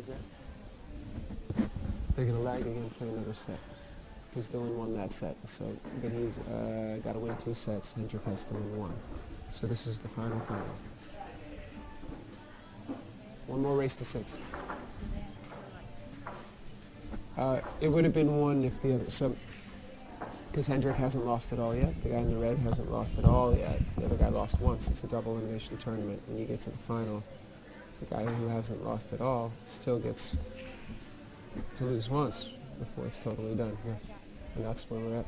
is that? They're going to lag again for another set. Because Dylan won that set, so but he's got to win 2 sets. Hendrick has to win 1. So this is the final. One more race to 6. It would have been 1 if the other. So because Hendrick hasn't lost it all yet, the guy in the red hasn't lost it all yet. The other guy lost once. It's a double elimination tournament. When you get to the final, the guy who hasn't lost it all still gets to lose once before it's totally done. Yeah. And that's where we're at.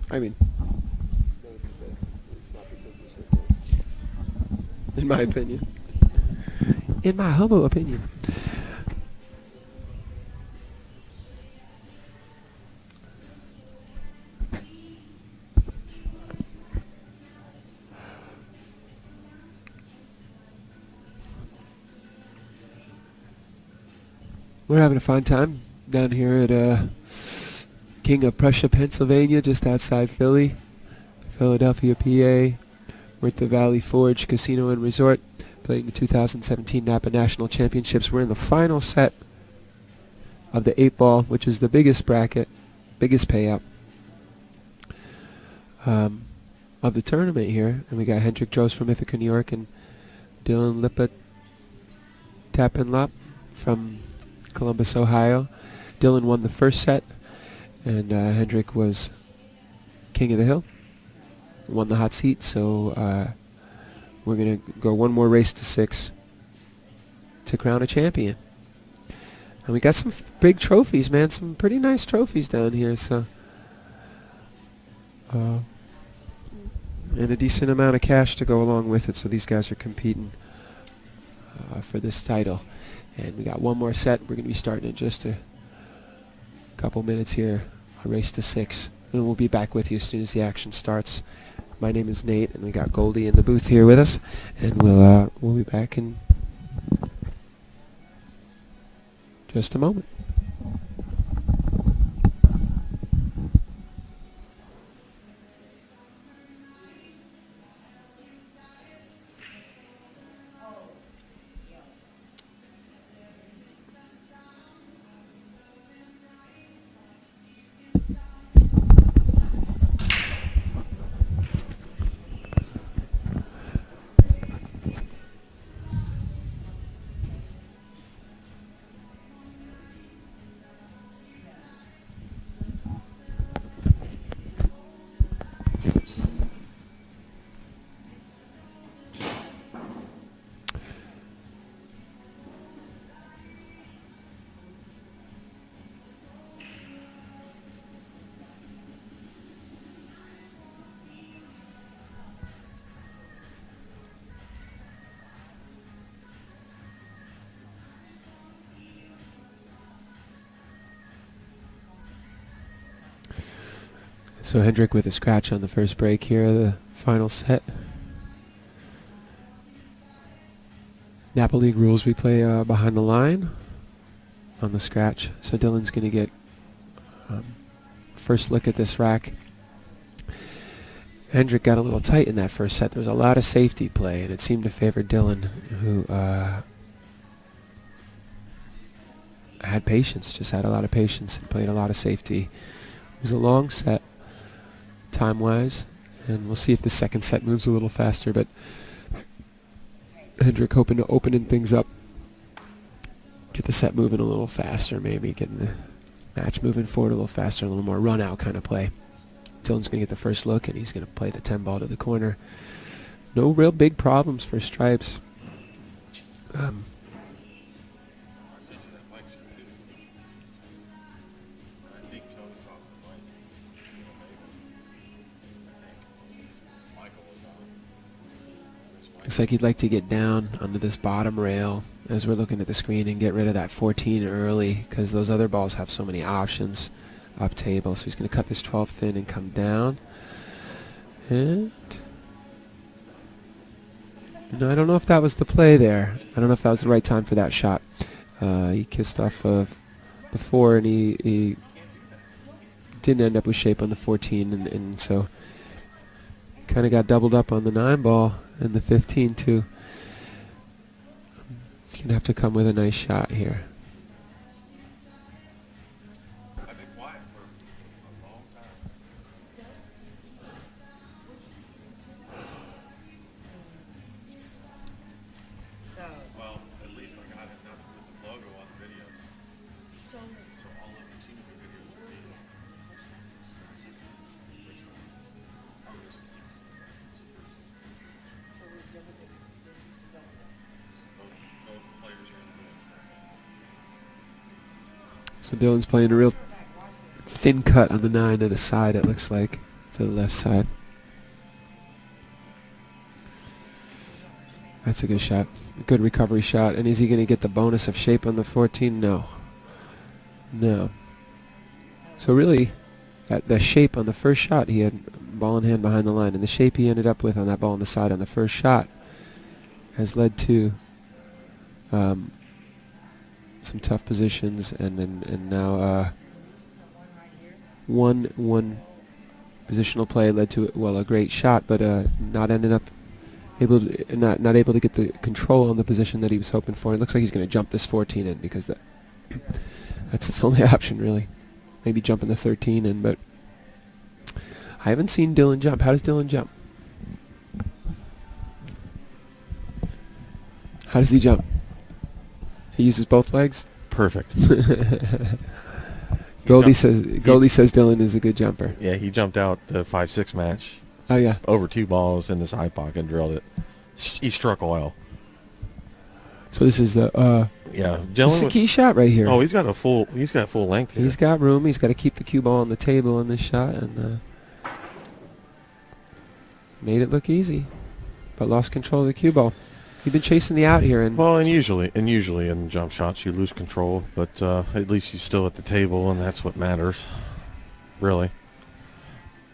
I mean, it's not because you sit there. In my opinion. In my humble opinion. We're having a fun time down here at King of Prussia, Pennsylvania, just outside Philly, Philadelphia, PA. We're at the Valley Forge Casino and Resort, playing the 2017 NAPA National Championships. We're in the final set of the 8-ball, which is the biggest bracket, biggest payout of the tournament here. And we got Hendrick Droz from Ithaca, New York, and Dylan Lippert Tappenlop from Columbus, Ohio. Dylan won the first set, and Hendrick was king of the hill, won the hot seat. So we're going to go one more race to 6 to crown a champion. And we got some big trophies, man, some pretty nice trophies down here. So and a decent amount of cash to go along with it. So these guys are competing for this title. And we got one more set. We're going to be starting in just a couple minutes here, a race to 6. And we'll be back with you as soon as the action starts. My name is Nate, and we got Goldie in the booth here with us. And we'll be back in just a moment. So Hendrick with a scratch on the first break here, the final set. NAPA League rules, we play behind the line on the scratch. So Dylan's going to get first look at this rack. Hendrick got a little tight in that first set. There was a lot of safety play, and it seemed to favor Dylan, who had patience, just had a lot of patience and played a lot of safety. It was a long set time-wise, and we'll see if the second set moves a little faster, but Hendrick hoping to opening things up, get the set moving a little faster, maybe getting the match moving forward a little faster, a little more run-out kind of play. Dylan's going to get the first look, and he's going to play the 10 ball to the corner. No real big problems for stripes. Looks like he'd like to get down onto this bottom rail as we're looking at the screen and get rid of that 14 early, because those other balls have so many options up table. So he's going to cut this 12 thin and come down. And I don't know if that was the play there. I don't know if that was the right time for that shot. He kissed off of the 4, and he didn't end up with shape on the 14, and so kind of got doubled up on the 9 ball and the 15 too. He's going to have to come with a nice shot here. Well, at least I got it not with the logo on the video. So all of the team videos will be. So we're going to do this is the both players are in the So Dylan's playing a real thin cut on the 9 to the side, it looks like, to the left side. That's a good shot. A good recovery shot. And is he going to get the bonus of shape on the 14? No. No. So really, the shape on the first shot, he had ball in hand behind the line. And the shape he ended up with on that ball on the side on the first shot has led to some tough positions. And now one positional play led to, well, a great shot, but not ended up not able to get the control on the position that he was hoping for. It looks like he's going to jump this 14 in, because that's his only option, really. Maybe jumping the 13 in, but I haven't seen Dylan jump. How does Dylan jump? How does he jump? He uses both legs? Perfect. Goldie says Dylan is a good jumper. Yeah, he jumped out the 5-6 match. Oh yeah. Over 2 balls in the side pocket and drilled it. He struck oil. So this is the yeah. This is a key shot right here. Oh, he's got full length here. He's got room. He's got to keep the cue ball on the table in this shot, and made it look easy, but lost control of the cue ball. He'd been chasing the out here, and well, and usually in jump shots you lose control, but at least he's still at the table, and that's what matters, really.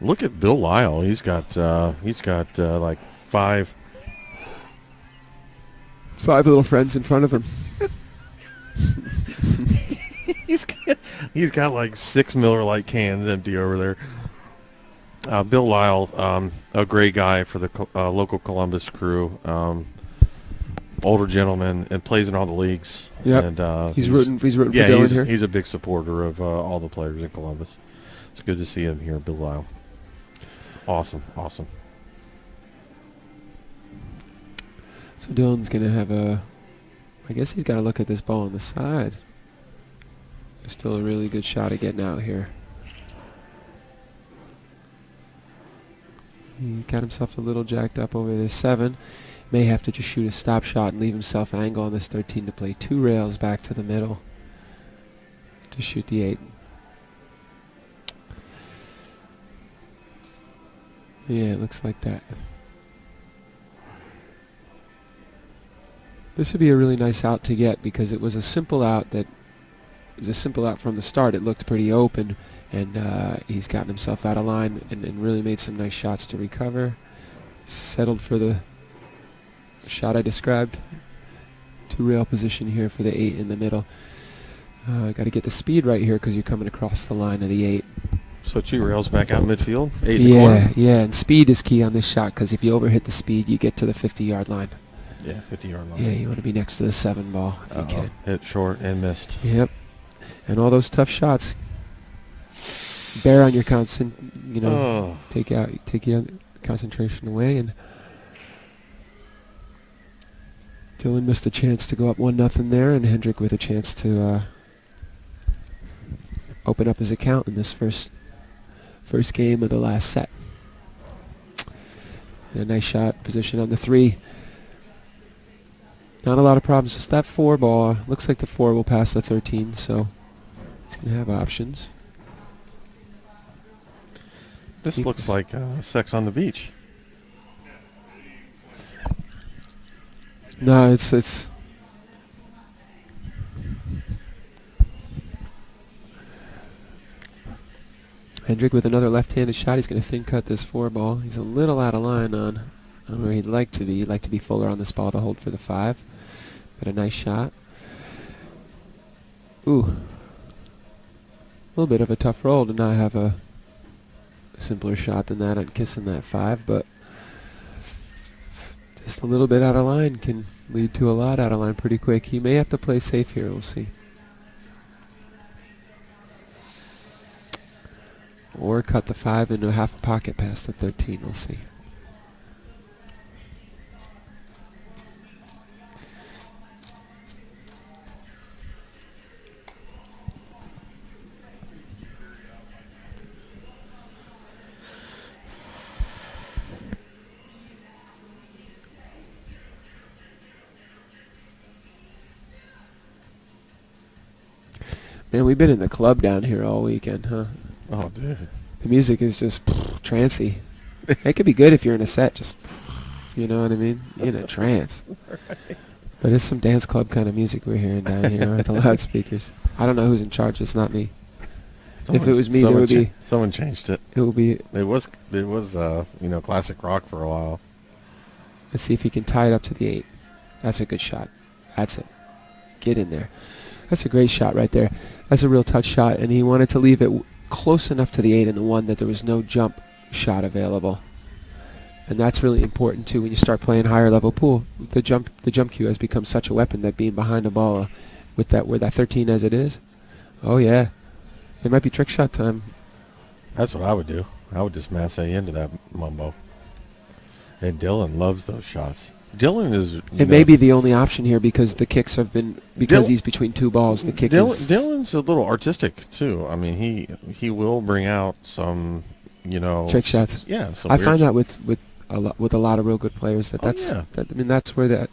Look at Bill Lyle. He's got like five little friends in front of him. he's got like 6 Miller Lite cans empty over there. Bill Lyle, a great guy for the local Columbus crew. Older gentleman, and plays in all the leagues. Yep. And he's rooting for Dylan here. He's a big supporter of all the players in Columbus. It's good to see him here, Bill Lyle. Awesome. So Dylan's going to have I guess he's got to look at this ball on the side. There's still a really good shot at getting out here. He got himself a little jacked up over this 7. May have to just shoot a stop shot and leave himself angle on this 13 to play 2 rails back to the middle to shoot the 8. Yeah, it looks like that. This would be a really nice out to get, because it was a simple out from the start. It looked pretty open, and he's gotten himself out of line and really made some nice shots to recover. Settled for the shot I described. 2 rail position here for the 8 in the middle. Got to get the speed right here, because you're coming across the line of the 8. So 2 rails back out midfield, 8 in the corner. Yeah, and speed is key on this shot, because if you overhit the speed, you get to the 50-yard line. Yeah, 50-yard line. Yeah, you want to be next to the 7 ball if you can. Hit short and missed. Yep. And all those tough shots bear on your take your concentration away, and Dylan missed a chance to go up 1-0 there, and Hendrick with a chance to open up his account in this first game of the last set. And a nice shot position on the 3. Not a lot of problems, just that 4 ball. Looks like the 4 will pass the 13, so he's going to have options. This looks like sex on the beach. No, it's. Hendrick with another left-handed shot. He's going to thin cut this 4 ball. He's a little out of line on where he'd like to be. He'd like to be fuller on this ball to hold for the 5. But a nice shot. Ooh. A little bit of a tough roll to not have a simpler shot than that on kissing that 5, but just a little bit out of line can lead to a lot out of line pretty quick. He may have to play safe here. We'll see. Or cut the 5 into a half pocket past the 13. We'll see. Man, we've been in the club down here all weekend, huh? Oh, dude. The music is just trancy. It could be good if you're in a set, just, you know what I mean? In a trance. Right. But it's some dance club kind of music we're hearing down here with the loudspeakers. I don't know who's in charge. It's not me. If it was me, there would be. Someone changed it. It would be. It was classic rock for a while. Let's see if he can tie it up to the 8. That's a good shot. That's it. Get in there. That's a great shot right there. That's a real touch shot, and he wanted to leave it close enough to the 8 and the 1 that there was no jump shot available. And that's really important too when you start playing higher level pool. The jump cue has become such a weapon that being behind the ball with that 13 as it is. Oh yeah, it might be trick shot time. That's what I would do. I would just masse into that mumbo. And Dylan loves those shots. Dylan is. It may be the only option here because the kicks have been he's between 2 balls. The kick is. Dylan's a little artistic too. I mean, he will bring out some, trick shots. Yeah, I find that with a lot of real good players that's where that.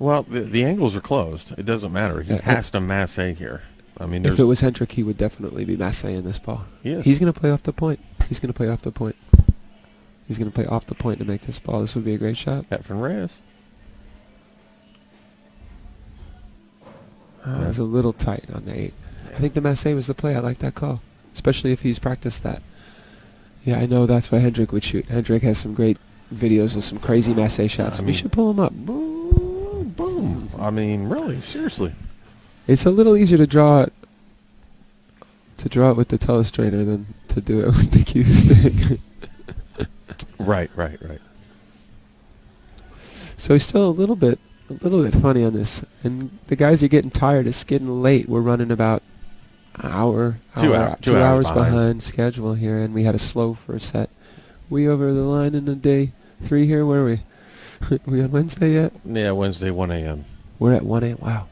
Well, the angles are closed. It doesn't matter. He has to masse here. I mean, if it was Hendrick, he would definitely be masseing this ball. Yes. He's going to play off the point. He's going to play off the point. He's going to play off the point to make this ball. This would be a great shot. Efren Reyes. It was a little tight on the 8. I think the masse was the play. I like that call, especially if he's practiced that. Yeah, I know that's what Hendrick would shoot. Hendrick has some great videos of some crazy masse shots. We should pull him up. Boom, boom. I mean, really, seriously. It's a little easier to draw it with the telestrator than to do it with the cue stick. Right. So he's still a little bit funny on this, and the guys are getting tired. It's getting late. We're running about an hour, 2 hours behind schedule here, and we had a slow first set. We over the line in the day 3 here. Where are we? We on Wednesday yet? Yeah, Wednesday 1 a.m. We're at 1 a.m. Wow.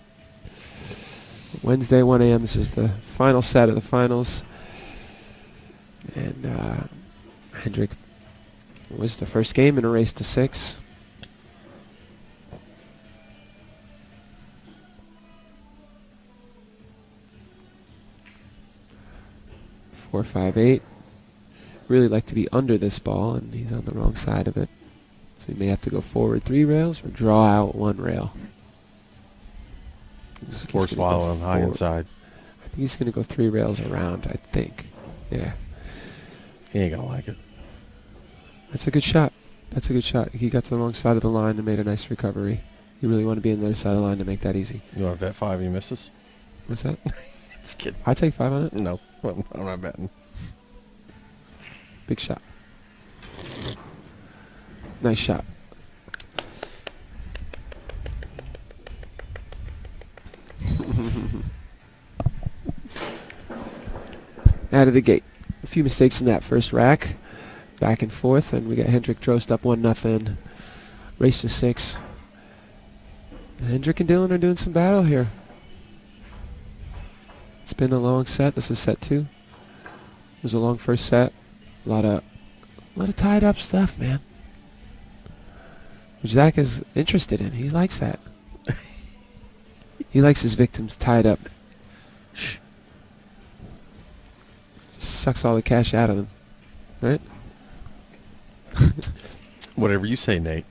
Wednesday 1 a.m. This is the final set of the finals, and Hendrick was the first game in a race to 6. Four, 5, 8. Really like to be under this ball, and he's on the wrong side of it. So he may have to go forward 3 rails or draw out 1 rail. Force swallow him high inside. I think he's going to go 3 rails around, I think. Yeah. He ain't going to like it. That's a good shot. That's a good shot. He got to the wrong side of the line and made a nice recovery. You really want to be on the other side of the line to make that easy. You want to bet 5 he misses? What's that? Just kidding. I'd take 5 on it. No, I'm not betting. Big shot. Nice shot. Out of the gate. A few mistakes in that first rack. Back and forth, and we got Hendrick Drost up 1-0. Race to 6. Hendrick and Dylan are doing some battle here. It's been a long set. This is set 2. It was a long first set. A lot of tied up stuff, man. Which Zach is interested in. He likes that. He likes his victims tied up. Shh. Sucks all the cash out of them. Right? Whatever you say, Nate.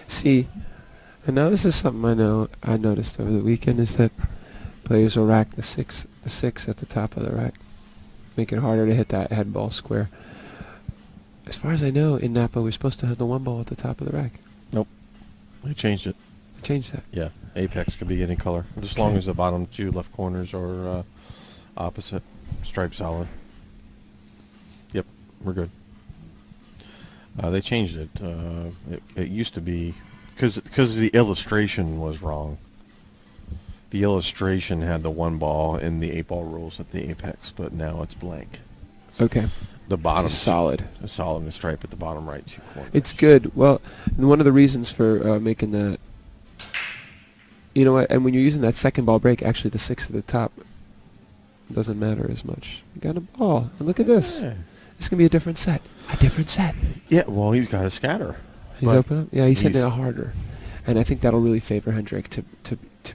See, and now this is something I noticed over the weekend is that players will rack the six at the top of the rack, make it harder to hit that head ball square. As far as I know, in NAPA we're supposed to have the one ball at the top of the rack. Nope. They changed it. Change that. Yeah. Apex could be any color, just as long as the bottom two left corners are opposite. Stripe solid. Yep, we're good. They changed it. It used to be because the illustration was wrong. The illustration had the one ball in the 8-ball rules at the apex, but now it's blank. Okay. The bottom solid. A solid and a stripe at the bottom right two corners. It's good. Well, and one of the reasons for making that, you know what, and when you're using that second ball break, actually the 6 at the top doesn't matter as much. You got a ball. And look at this. Yeah. It's going to be a different set. A different set. Yeah, well, he's got a scatter. He's But open up? Yeah, he's hitting it harder. And I think that'll really favor Hendrick to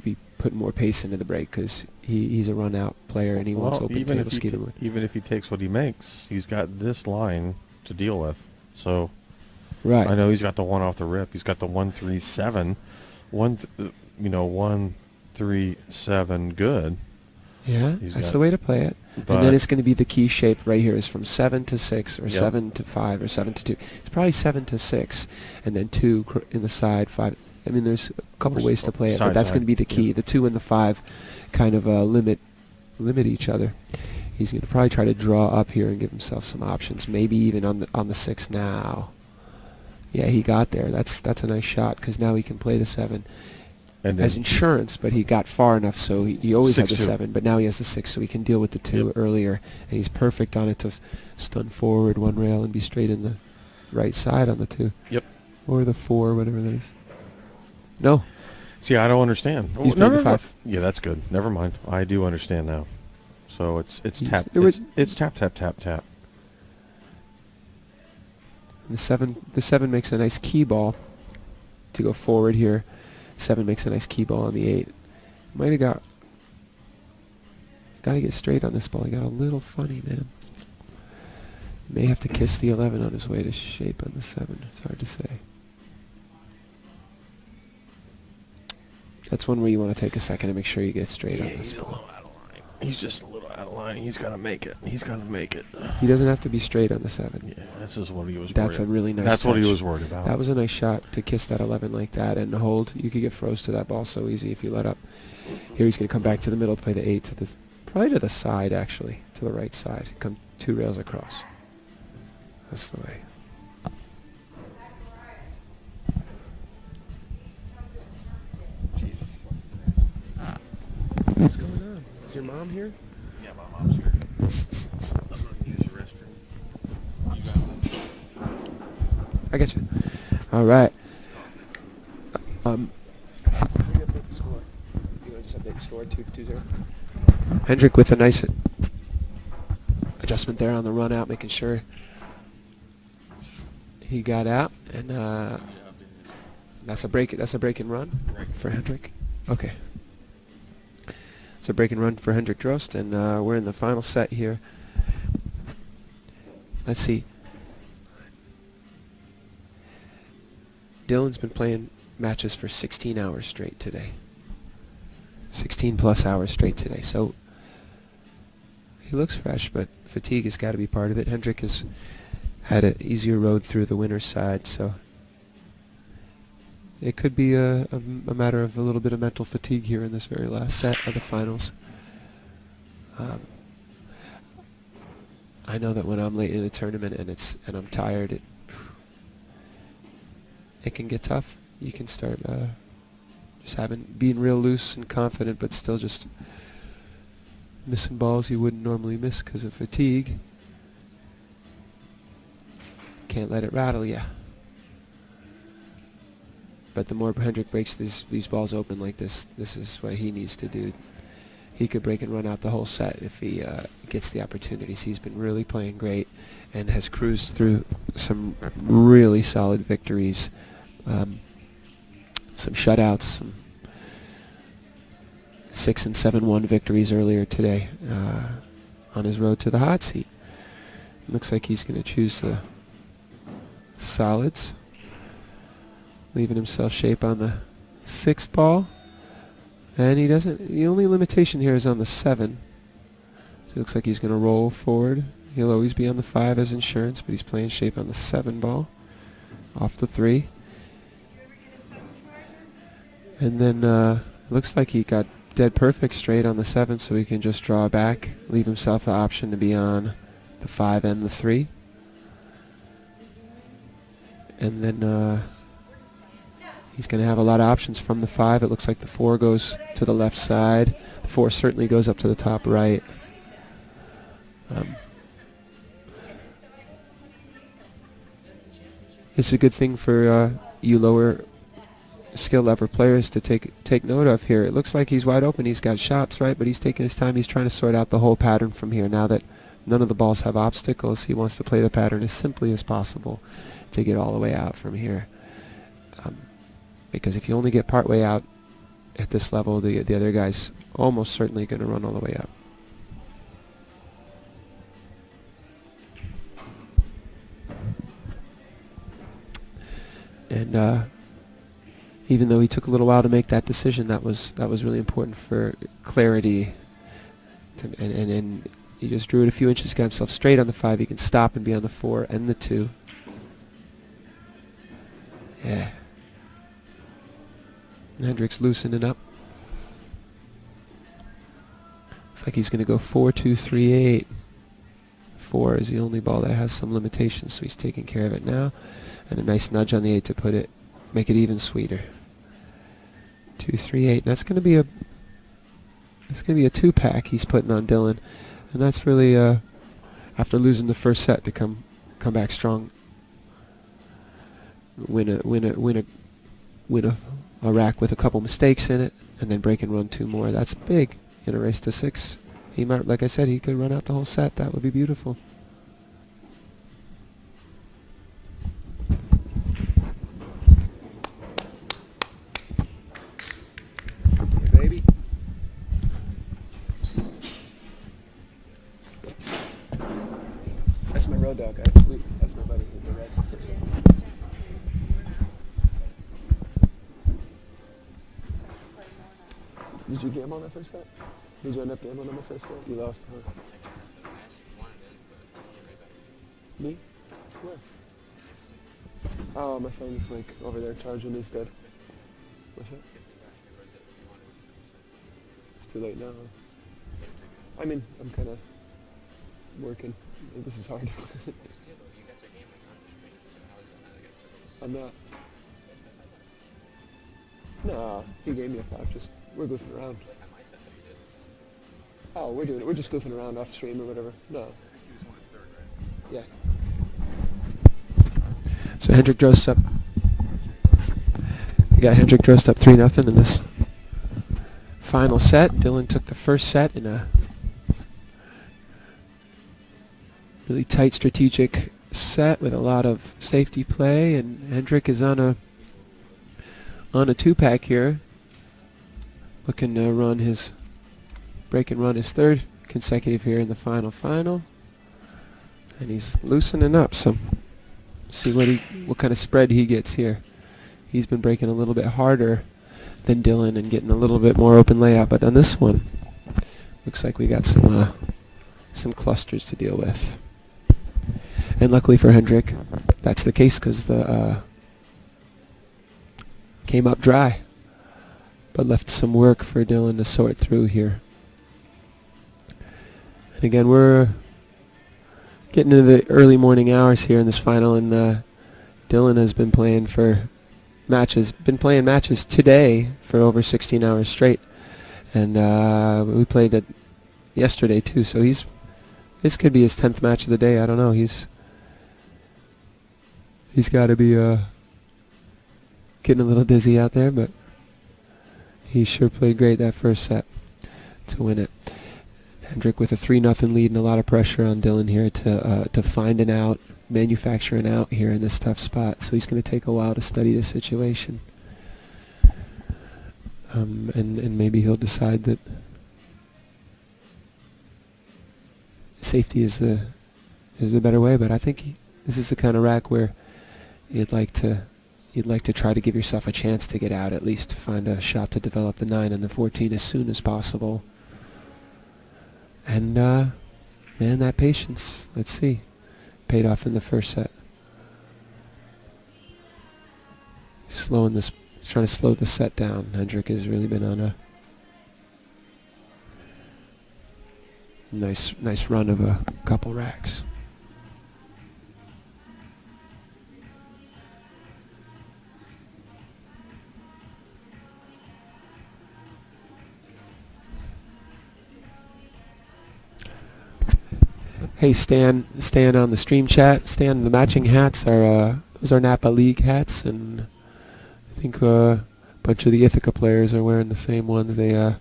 be putting more pace into the break because he's a run-out player and he wants open table skeeter wood. Even if he takes what he makes, he's got this line to deal with. So Right. I know he's got the one off the rip. He's got the 1-3-7. 1-3-7 good. Yeah, He's that's got- the way to play it. but- And then it's going to be the key shape right here is from 7 to 6 or Yep. 7 to 5 or 7 to 2. It's probably 7 to 6 and then 2 in the side, 5. I mean, there's a couple ways to play it, but Side, that's side. going to be the key. Yep. The 2 and the 5 kind of limit each other. He's going to probably try to draw up here and give himself some options, maybe even on the 6 now. Yeah, he got there. That's a nice shot because now he can play the 7 And as then insurance, but he got far enough so he always had the 6-2. 7, but now he has the 6 so he can deal with the 2 Yep. earlier, and he's perfect on it to stun forward one rail and be straight in the right side on the 2. Yep. Or the 4, whatever that is. No. See, I don't understand. He's playing the 5. Yeah, that's good. Never mind. I do understand now. So it's He's- tap. it was- It's tap tap tap tap. The 7 makes a nice key ball to go forward here. 7 makes a nice key ball on the 8. Might have got to get straight on this ball. He got a little funny, man. May have to kiss the 11 on his way to shape on the 7. It's hard to say. That's one where you want to take a second to make sure you get straight on this He's a ball. little out of line. He's just a little out of line. He's got to make it. He's got to make it. He doesn't have to be straight on the 7. Yeah, this is what he was. That's a worried. really nice That's what he touch. was worried about. That was a nice shot to kiss that 11 like that and hold. You could get froze to that ball so easy if you let up. Here he's going to come back to the middle, play the 8 to the probably to the side actually, to the right side. Come 2 rails across. That's the way. Jesus. What's going on? Is your mom here? Yeah, my mom's here. I'm gonna use the restroom. You got it. I got you. All right. Let me update the score. You want to just update the score 2-0? Hendrick with a nice adjustment there on the run out, making sure he got out, and that's a break. That's a break and run for Hendrick. Okay. It's a break and run for Hendrick Drost, and we're in the final set here. Let's see. Dylan's been playing matches for 16 hours straight today. 16 plus hours straight today. So he looks fresh, but fatigue has got to be part of it. Hendrick has had an easier road through the winner's side, so it could be a matter of a little bit of mental fatigue here in this very last set of the finals. I know that when I'm late in a tournament and I'm tired, it can get tough. You can start just being real loose and confident, but still just missing balls you wouldn't normally miss because of fatigue. Can't let it rattle you. But the more Hendrick breaks these balls open like this is what he needs to do. He could break and run out the whole set if he gets the opportunities. He's been really playing great and has cruised through some really solid victories, some shutouts, some 6 and 7-1 victories earlier today on his road to the hot seat. Looks like he's going to choose the solids, leaving himself shape on the 6th ball. And he doesn't, the only limitation here is on the 7. So it looks like he's going to roll forward. He'll always be on the 5 as insurance, but he's playing shape on the 7 ball, off the 3. And then looks like he got dead perfect straight on the 7, so he can just draw back, leave himself the option to be on the 5 and the 3. And then he's going to have a lot of options from the 5. It looks like the 4 goes to the left side. The 4 certainly goes up to the top right. It's a good thing for you lower skill level players to take note of here. It looks like he's wide open. He's got shots, right? But he's taking his time. He's trying to sort out the whole pattern from here. Now that none of the balls have obstacles, he wants to play the pattern as simply as possible to get all the way out from here. Because if you only get part way out at this level, the other guy's almost certainly going to run all the way out. And even though he took a little while to make that decision, that was really important for clarity. And he just drew it a few inches, got himself straight on the 5. He can stop and be on the 4 and the 2. Yeah. And Hendrick's loosening up. Looks like he's going to go 4-2-3-8. 4 is the only ball that has some limitations, so he's taking care of it now. And a nice nudge on the 8 to make it even sweeter. 2-3-8. That's going to be a 2-pack he's putting on Dylan, and that's really after losing the first set to come back strong. Win a rack with a couple mistakes in it, and then break and run 2 more. That's big in a race to 6. He might, like I said, he could run out the whole set. That would be beautiful. Hey, baby. That's my road dog. That's my buddy with the red. Did you gamble on that first set? Did you end up gambling on the first set? You lost, huh? Me? Where? Oh, my phone's like over there charging instead. What's that? It's too late now. I mean, I'm kind of working. This is hard. I'm not. No, he gave me a 5. Just we're goofing around. Oh, we're just goofing around off stream or whatever. No. Yeah. So Hendrick Drost up. We got Hendrick Drost up 3-0 in this final set. Dylan took the first set in a really tight strategic set with a lot of safety play, and Hendrick is on a 2-pack here, looking to run his break and run his 3rd consecutive here in the final, and he's loosening up. So see what kind of spread he gets here. He's been breaking a little bit harder than Dylan and getting a little bit more open layout, but on this one, looks like we got some clusters to deal with. And luckily for Hendrick, that's the case, because the came up dry, but left some work for Dylan to sort through here. And again, we're getting into the early morning hours here in this final, and Dylan has been playing matches today for over 16 hours straight, and we played it yesterday too. So this could be his 10th match of the day. I don't know. He's got to be getting a little dizzy out there, but he sure played great that first set to win it. Hendrick with a 3-0 lead and a lot of pressure on Dylan here to find an out, manufacture an out here in this tough spot. So he's going to take a while to study the situation, and maybe he'll decide that safety is the better way. But I think this is the kind of rack where you'd like to try to give yourself a chance to get out, at least find a shot to develop the 9 and the 14 as soon as possible. And man, that patience, let's see, paid off in the first set. Trying to slow the set down. Hendrick has really been on a nice run of a couple racks. Hey Stan on the stream chat. Stan, the matching hats are those are NAPA League hats, and I think a bunch of the Ithaca players are wearing the same ones. They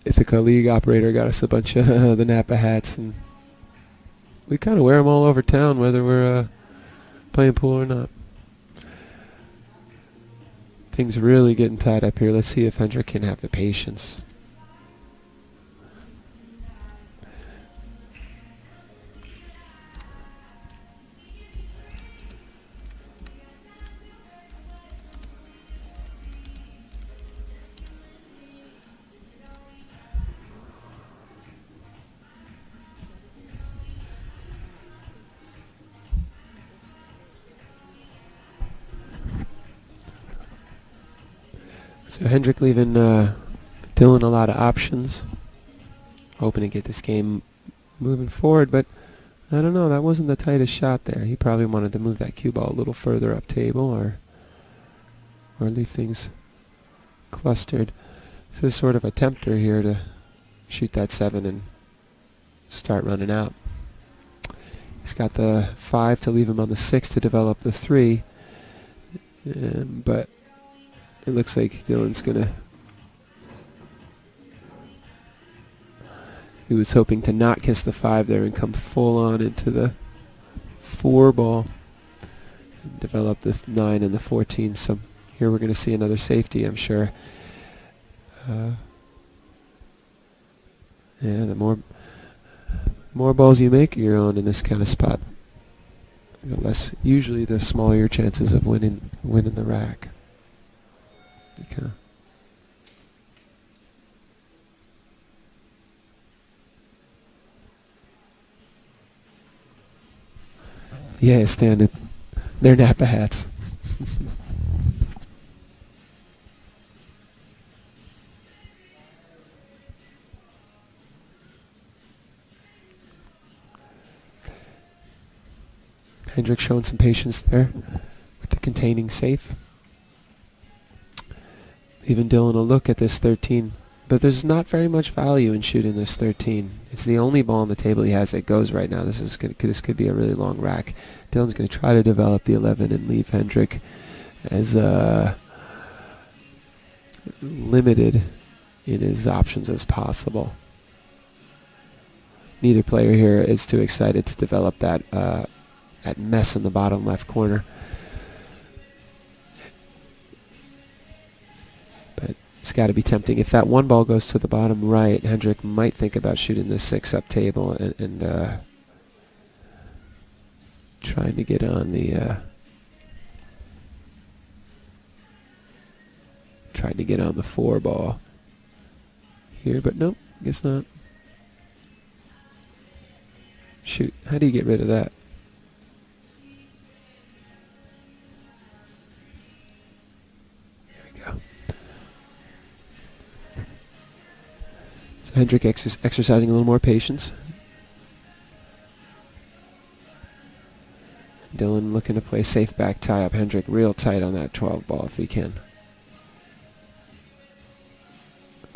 Ithaca League operator got us a bunch of the NAPA hats, and we kind of wear them all over town, whether we're playing pool or not. Things really getting tied up here. Let's see if Hendrick can have the patience. So Hendrick leaving Dylan a lot of options, hoping to get this game moving forward, but I don't know, that wasn't the tightest shot there. He probably wanted to move that cue ball a little further up table or leave things clustered. This is sort of a tempter here to shoot that 7 and start running out. He's got the 5 to leave him on the 6 to develop the 3, but it looks like Dylan's gonna... He was hoping to not kiss the 5 there and come full on into the 4 ball and develop the 9 and the 14. So here we're gonna see another safety, I'm sure. Yeah, the more balls you make your own in this kind of spot, the less, usually the smaller your chances of winning the rack. Okay. Yeah, Stan, they're NAPA hats. Hendrick showing some patience there with the containing safe. Leaving Dylan a look at this 13. But there's not very much value in shooting this 13. It's the only ball on the table he has that goes right now. This could be a really long rack. Dylan's going to try to develop the 11 and leave Hendrick as limited in his options as possible. Neither player here is too excited to develop that mess in the bottom left corner. But it's got to be tempting. If that 1 ball goes to the bottom right, Hendrick might think about shooting the 6 up table and trying to get on the trying to get on the 4 ball here, but nope, guess not. Shoot, how do you get rid of that? So Hendrick exercising a little more patience. Dylan looking to play safe back tie up. Hendrick real tight on that 12 ball if he can.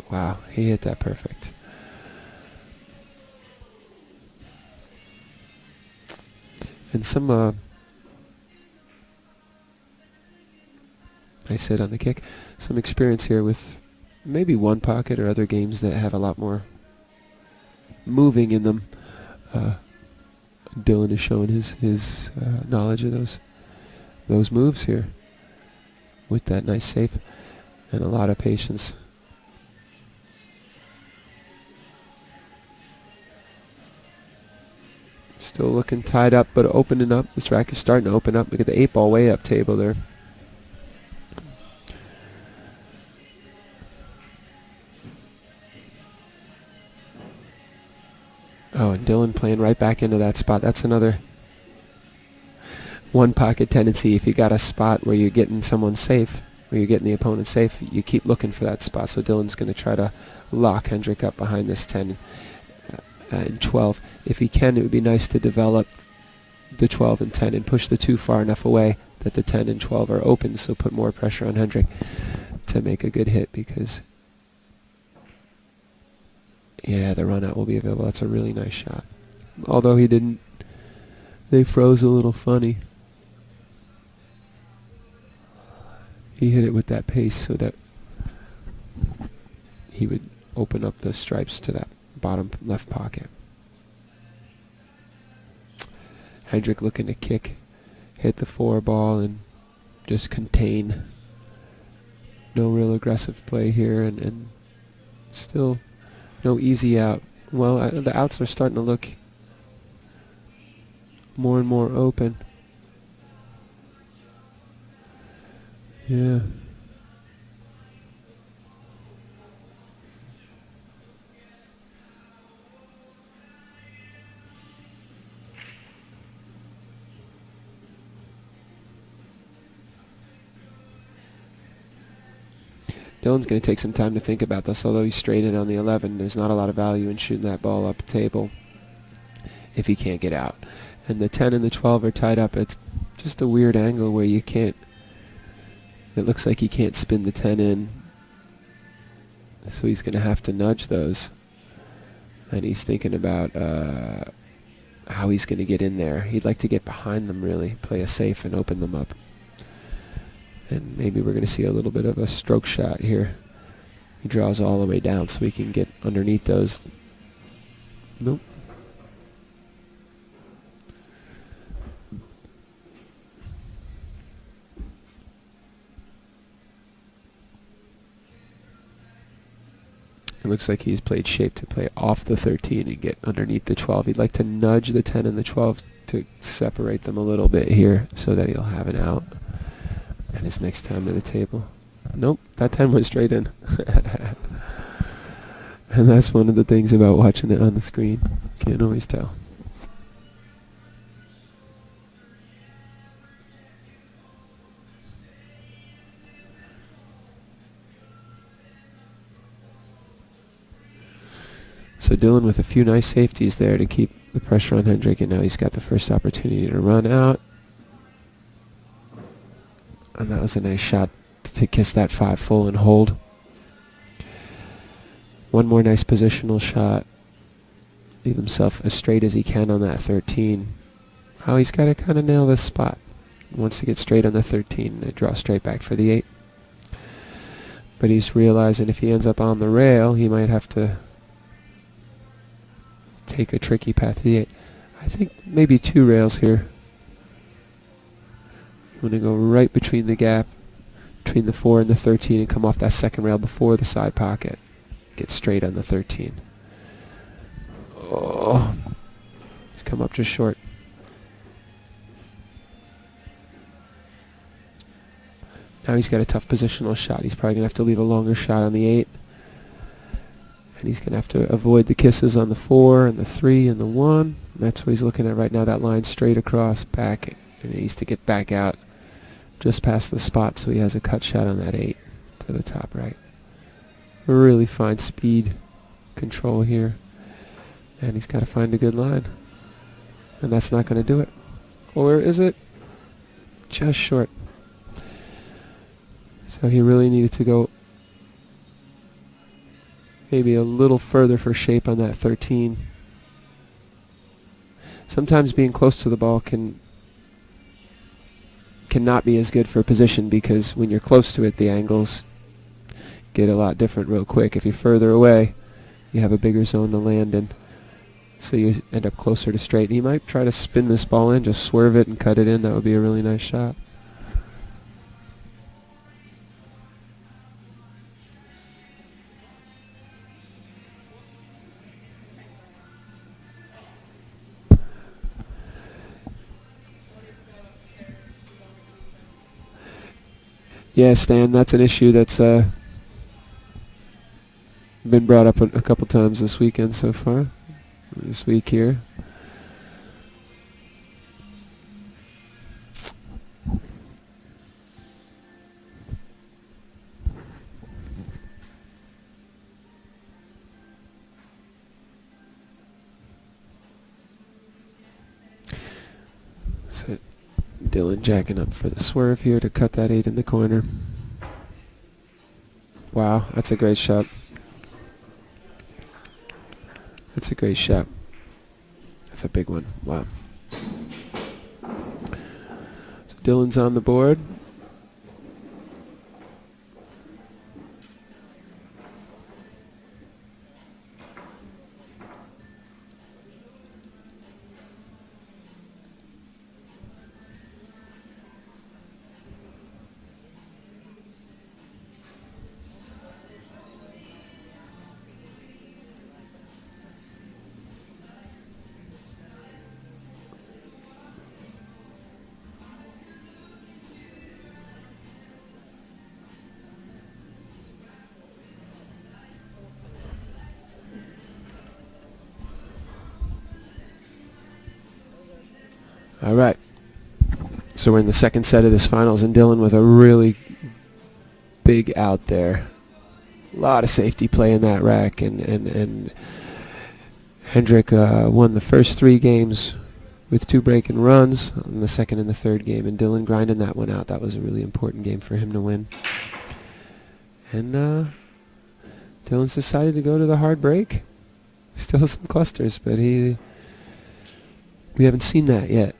Wow, he hit that perfect. And some, nice hit on the kick. Some experience here with maybe one pocket or other games that have a lot more moving in them. Dylan is showing his knowledge of those moves here with that nice safe and a lot of patience. Still looking tied up, but opening up. This rack is starting to open up. Look at the 8-ball way up table there. Oh, and Dylan playing right back into that spot. That's another one pocket tendency. If you got a spot where you're getting someone safe, where you're getting the opponent safe, you keep looking for that spot. So Dylan's going to try to lock Hendrick up behind this 10 and 12. If he can, it would be nice to develop the 12 and 10 and push the 2 far enough away that the 10 and 12 are open, so put more pressure on Hendrick to make a good hit, because yeah, the run out will be available. That's a really nice shot. Although he didn't, they froze a little funny. He hit it with that pace so that he would open up the stripes to that bottom left pocket. Hendrick looking to kick, hit the 4 ball and just contain. No real aggressive play here, and still no easy out. Well, the outs are starting to look more and more open. Yeah. Dylan's going to take some time to think about this, although he's straight in on the 11. There's not a lot of value in shooting that ball up table if he can't get out. And the 10 and the 12 are tied up. It's just a weird angle where you can't, it looks like he can't spin the 10 in. So he's going to have to nudge those. And he's thinking about how he's going to get in there. He'd like to get behind them, really, play a safe and open them up. And maybe we're going to see a little bit of a stroke shot here. He draws all the way down so we can get underneath those. Nope. It looks like he's played shape to play off the 13 and get underneath the 12. He'd like to nudge the 10 and the 12 to separate them a little bit here so that he'll have an out. And his next time to the table. Nope, that 10 went straight in. And that's one of the things about watching it on the screen. Can't always tell. So Dylan with a few nice safeties there to keep the pressure on Hendrick, and now he's got the first opportunity to run out. And that was a nice shot to kiss that 5 full and hold. One more nice positional shot. Leave himself as straight as he can on that 13. Oh, he's got to kind of nail this spot. He wants to get straight on the 13 and draw straight back for the 8. But he's realizing if he ends up on the rail, he might have to take a tricky path to the 8. I think maybe 2 rails here. I'm going to go right between the gap between the 4 and the 13 and come off that second rail before the side pocket. Get straight on the 13. Oh, he's come up just short. Now he's got a tough positional shot. He's probably going to have to leave a longer shot on the 8. And he's going to have to avoid the kisses on the 4 and the 3 and the 1. And that's what he's looking at right now, that line straight across back. And he needs to get back out just past the spot so he has a cut shot on that 8 to the top right. Really fine speed control here. And he's got to find a good line. And that's not going to do it. Or is it? Just short. So he really needed to go maybe a little further for shape on that 13. Sometimes being close to the ball cannot be as good for position, because when you're close to it, the angles get a lot different real quick. If you're further away, you have a bigger zone to land in, so you end up closer to straight. And you might try to spin this ball in, just swerve it and cut it in. That would be a really nice shot. Yeah, Stan, that's an issue that's been brought up a couple times this weekend so far. This week here. So Dylan jacking up for the swerve here to cut that 8 in the corner. Wow, that's a great shot. That's a great shot. That's a big one. Wow. So Dylan's on the board. All right. So we're in the second set of this finals, and Dylan with a really big out there. A lot of safety play in that rack, and Hendrick won the first 3 games with 2 breaking runs in the second and the third game, and Dylan grinding that one out. That was a really important game for him to win. And Dylan's decided to go to the hard break. Still some clusters, but we haven't seen that yet.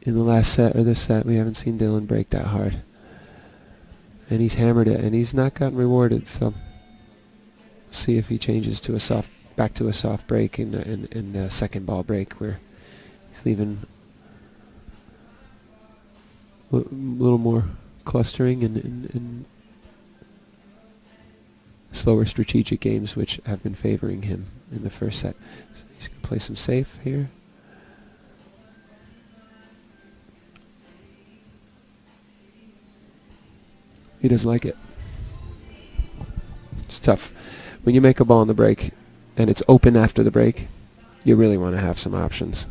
In the last set or this set, we haven't seen Dylan break that hard. And he's hammered it, and he's not gotten rewarded, so see if he changes to back to a soft break in a second ball break where he's leaving a little more clustering and slower strategic games, which have been favoring him in the first set. So he's going to play some safe here. He doesn't like it. It's tough. When you make a ball in the break and it's open after the break, you really want to have some options.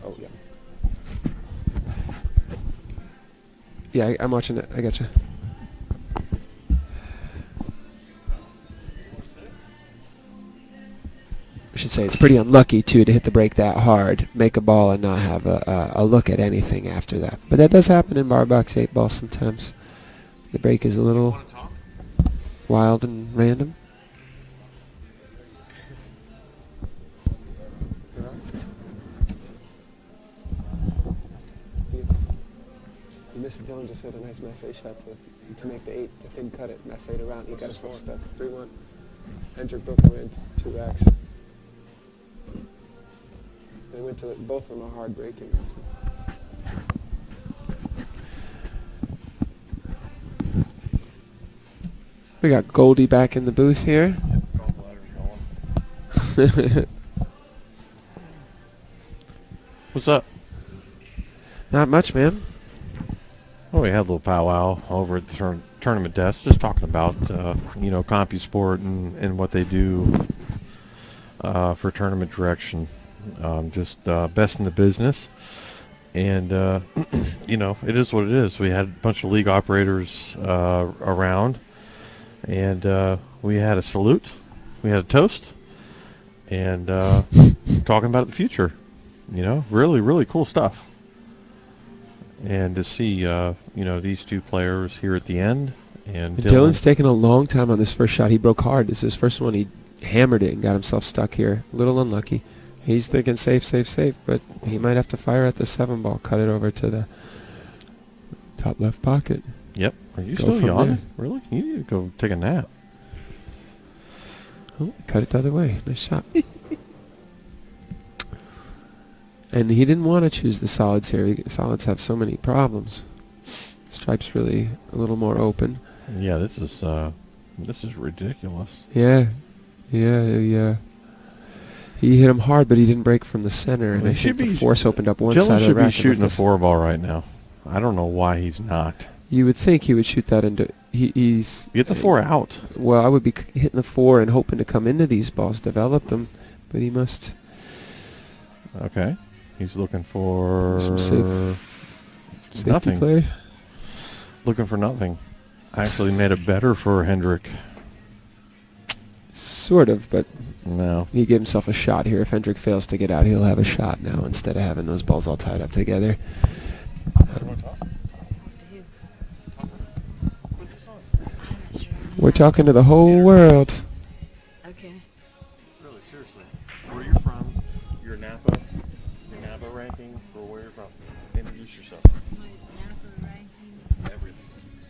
Oh, yeah. Yeah, I'm watching it. I got you. I should say it's pretty unlucky, too, to hit the break that hard, make a ball, and not have a look at anything after that. But that does happen in bar box 8 ball sometimes. The break is a little wild and random. You missed it. Dylan just hit a nice masse shot to make the 8, to thin cut it, masse it around. He got himself stuck. 3-1. Hendrick broke away into 2 racks. They went to both of them a hard breaking. We got Goldie back in the booth here. What's up? Not much, man. Well, we had a little powwow over at the tournament desk, just talking about CompuSport and what they do for tournament direction. Just best in the business, and it is what it is. We had a bunch of league operators around, and we had a salute, we had a toast, and talking about the future. Really, really cool stuff. And to see these 2 players here at the end, and Dylan's taken a long time on this first shot. He broke hard. This is his first one. He hammered it and got himself stuck here. A little unlucky. He's thinking safe, safe, safe, but he might have to fire at the 7 ball, cut it over to the top left pocket. Yep. Are you Go still from yawning? there. Really? You need to go take a nap. Oh, cut it the other way. Nice shot. And he didn't want to choose the solids here. Solids have so many problems. Stripe's really a little more open. Yeah, this is ridiculous. Yeah. He hit him hard, but he didn't break from the center, and I think the force opened up one side of the Dylan should rack. be shooting a 4 ball right now. I don't know why he's not. You would think he would shoot that into. He's Get the 4 out. Well, I would be hitting the 4 and hoping to come into these balls, develop them, but he must. Okay. He's looking for Some safety nothing. play. Looking for nothing. Actually made it better for Hendrick. Sort of, but No. he gave himself a shot here. If Hendrick fails to get out, he'll have a shot now instead of having those balls all tied up together. We're talking to the whole world. Okay. Really, seriously. Where you're from, your NAPA ranking for where you're from. Introduce yourself. My NAPA ranking.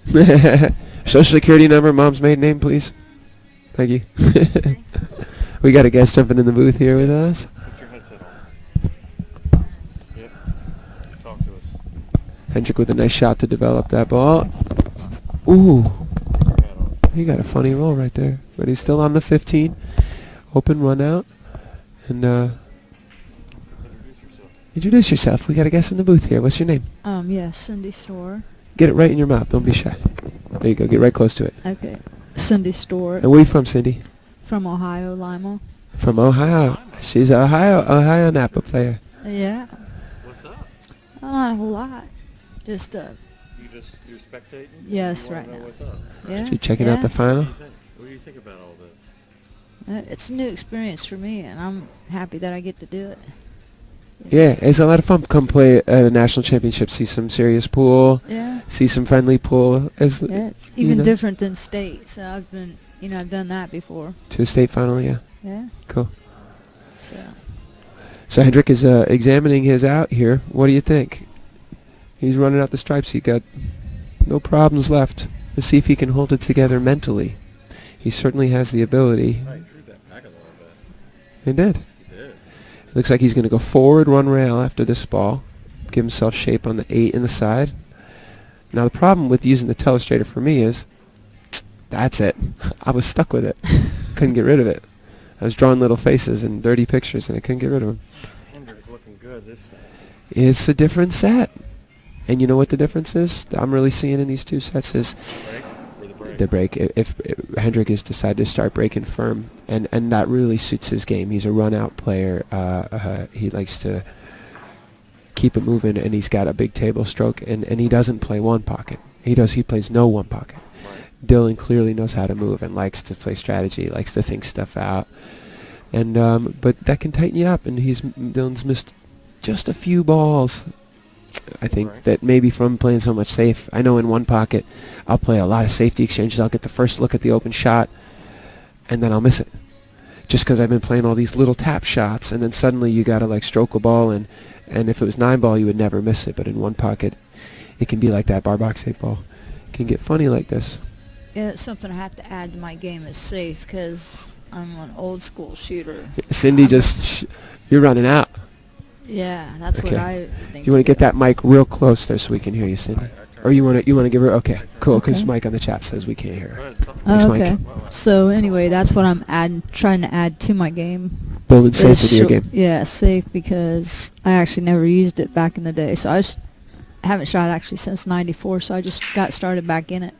Everything. Social security number, mom's maiden name, please. Thank you. We got a guest jumping in the booth here with us. Put your headset on. Yep. Talk to us. Hendrick with a nice shot to develop that ball. Ooh, Put your hat on. he got a funny roll right there. But he's still on the 15. Open run out. And Introduce yourself. introduce yourself. We got a guest in the booth here. What's your name? Yeah, Cindy Store. Get it right in your mouth. Don't be shy. There you go. Get right close to it. Okay. Cindy Store. And where are you from, Cindy? From Ohio, Lima. From Ohio. She's an Ohio NAPA player. Yeah. What's up? Not a whole lot. Just, You're spectating? Yes, You wanna right know now. What's up? yeah. She checking out the What final? do you think? What do you think about all this? It's a new experience for me, and I'm happy that I get to do it. Yeah, it's a lot of fun. Come play at a national championship. See some serious pool. Yeah. See some friendly pool. As Yeah, it's you even know. different than state. So I've done that before. To a state final, yeah. Yeah. Cool. So. So Hendrick is examining his out here. What do you think? He's running out the stripes. He got no problems left. Let's see if he can hold it together mentally. He certainly has the ability. Oh, you threw that back a little bit. He did. You did. Looks like he's going to go forward one rail after this ball. Give himself shape on the 8 in the side. Now the problem with using the telestrator for me is, that's it. I was stuck with it. Couldn't get rid of it. I was drawing little faces and dirty pictures, and I couldn't get rid of them. Hendrick looking good this time. It's a different set. And you know what the difference is? I'm really seeing in these two sets is Break? Or the break? the break. If Hendrick has decided to start breaking firm, and that really suits his game. He's a run-out player. He likes to keep it moving, and he's got a big table stroke, and he doesn't play one pocket. He plays no one pocket. Right. Dylan clearly knows how to move and likes to play strategy, likes to think stuff out. And but that can tighten you up, and Dylan's missed just a few balls. I think Right. that maybe from playing so much safe. I know in one pocket, I'll play a lot of safety exchanges. I'll get the first look at the open shot, and then I'll miss it. Just because I've been playing all these little tap shots, and then suddenly you got to like stroke a ball, and if it was 9 ball, you would never miss it. But in one pocket, it can be like that bar box 8 ball. It can get funny like this. Yeah, it's something I have to add to my game is safe because I'm an old school shooter. Cindy, I'm- you're running out. Yeah, that's what Okay. I think. You want to get do. that mic real close there so we can hear you, Cindy. Or you want to give her? Okay, cool. Because Okay. Mike on the chat says we can't hear Go her. ahead. Talk. Thanks, Oh, Mike. okay. So anyway, that's what I'm trying to add to my game. Building safe Is into your short- game. Yeah, safe because I actually never used it back in the day. So I haven't shot actually since '94. So I just got started back in it.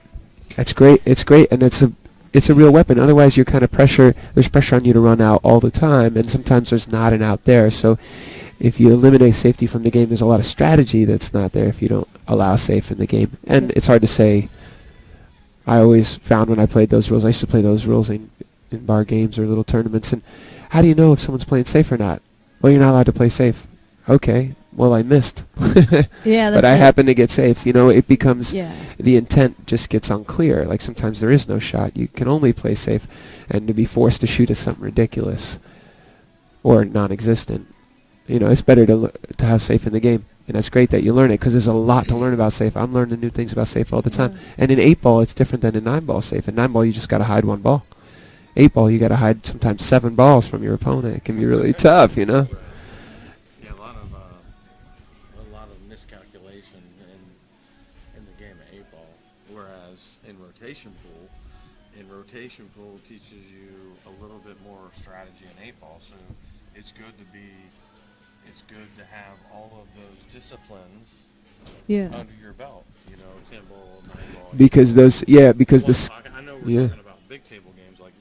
That's great. It's great, and it's a real weapon. Otherwise, you're kind of there's pressure on you to run out all the time, and sometimes there's not an out there. So if you eliminate safety from the game, there's a lot of strategy that's not there if you don't allow safe in the game. And it's hard to say. I always found when I played those rules, I used to play those rules in bar games or little tournaments, and how do you know if someone's playing safe or not? Well, you're not allowed to play safe. Okay, well, I missed. Yeah, that's But I it. happen to get safe. You know, it becomes Yeah. the intent just gets unclear. Like sometimes there is no shot. You can only play safe, and to be forced to shoot is something ridiculous or non-existent. You know, it's better to have safe in the game, and that's great that you learn it because there's a lot to learn about safe. I'm learning new things about safe all the time. Yeah. And in 8 ball, it's different than in 9 ball safe. In 9 ball, you just got to hide 1 ball. 8 ball, you got to hide sometimes 7 balls from your opponent. It can be really tough, you know. Yeah, a lot of miscalculation in the game of 8 ball, whereas in rotation pool teaches you a little bit more strategy in 8 ball. So it's good to have all of those disciplines Yeah. under your belt. 10 ball, 9 ball. Because those, yeah, because One this, pocket. I know we're yeah. talking about big table games like,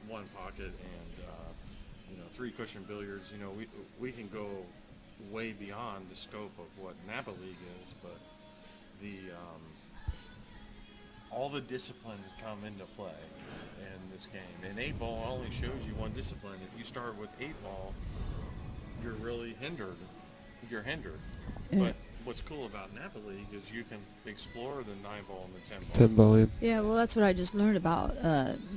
one pocket and, 3-cushion billiards. We can go way beyond the scope of what NAPA League is, but the all the disciplines come into play in this game. And 8-ball only shows you one discipline. If you start with 8-ball, you're really hindered. You're hindered. Yeah. But what's cool about NAPA League is you can explore the 9-ball and the 10-ball. 10 ball, yeah. Yeah, well, that's what I just learned about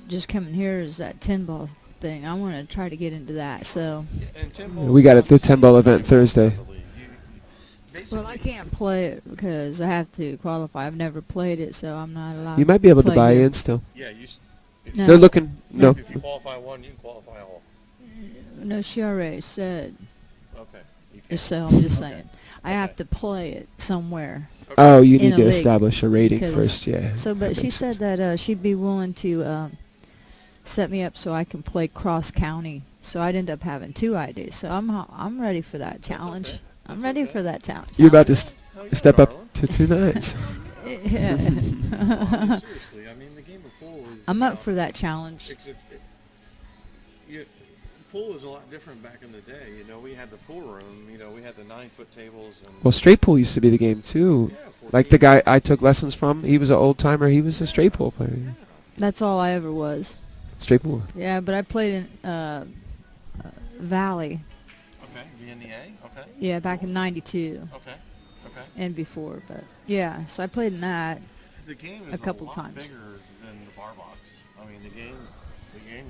just coming here is that 10-ball thing. I want to try to get into that, so. Yeah, and 10-ball We got is the 10-ball the event same as Thursday. NAPA League. Well, I can't play it because I have to qualify. I've never played it, so I'm not allowed You might be able to play buy here. in still. Yeah, if No. They're looking, no. If you qualify one, you can qualify all. No, she already said, Okay. You can. so I'm just Okay. saying. I have to play it somewhere. Okay. Oh, you In need a to league, establish a rating because- first, yeah. So, but That she makes said sense. that she'd be willing to set me up so I can play cross county. So I'd end up having 2 IDs. So I'm ready for that challenge. okay. I'm That's ready okay. for that challenge. You're about to How you step doing, up Arlen? to 2 nights. Well, I mean, seriously, I mean, the game of pool is. I'm up for that challenge. Pool is a lot different back in the day. We had the pool room. We had the 9-foot tables and. Well, straight pool used to be the game, too. Yeah, Like the 14. guy I took lessons from, he was an old timer. He was a straight pool player. Yeah. That's all I ever was. Straight pool. Yeah, but I played in Valley. Okay. VNEA. Okay. Yeah, back in '92 Okay. Okay. and before. But yeah, so I played in that. The game is A couple lot times. bigger than the bar box. I mean, the game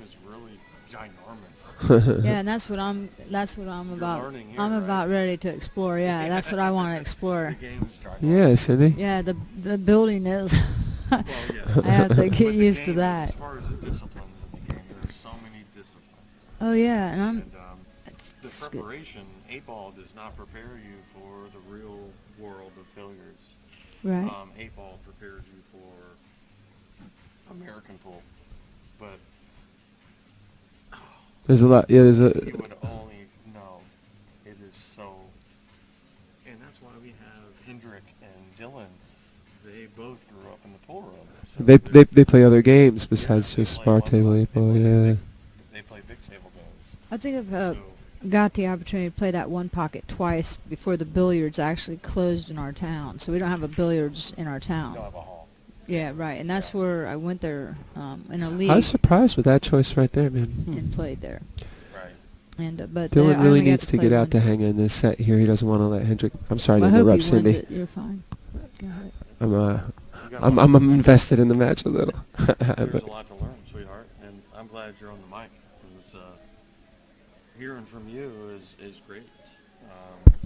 is really ginormous. Yeah, and that's what I'm about. learning here, I'm right? about ready to explore. Yeah, that's what I want to The explore. game is ginormous. Yeah, Cindy. Yeah, the building is. Well, yes. I have to But get the used to game, that. As far as the disciplines in the game, there's so many disciplines. Oh yeah, and I'm. And the It's good. preparation, 8-ball does not prepare you for the real world of billiards. Right. 8-ball prepares you for American pool. But There's a lot. Yeah, there's a. you would only know it is so. And that's why we have Hendrick and Dylan. They both grew up in the pool room. So They play other games besides they just play bar one table, pool. 8 ball, They yeah. play big table games. I think I've So, got the opportunity to play that one pocket twice before the billiards actually closed in our town. So we don't have a billiards in our you town. don't have a hall. Yeah, right. And that's where I went there in a I was league surprised with that choice right there, man. and played there. Right. And but Dylan I really only got needs to play get out one. to hang in this set here. He doesn't want to let Hendrick. I'm sorry Well, to I hope interrupt, he wins Cindy. it. You're fine. Go ahead. I'm You got I'm invested in the match a little. There's But a lot to learn, sweetheart, and I'm glad you're on the mic. Because hearing from you is great.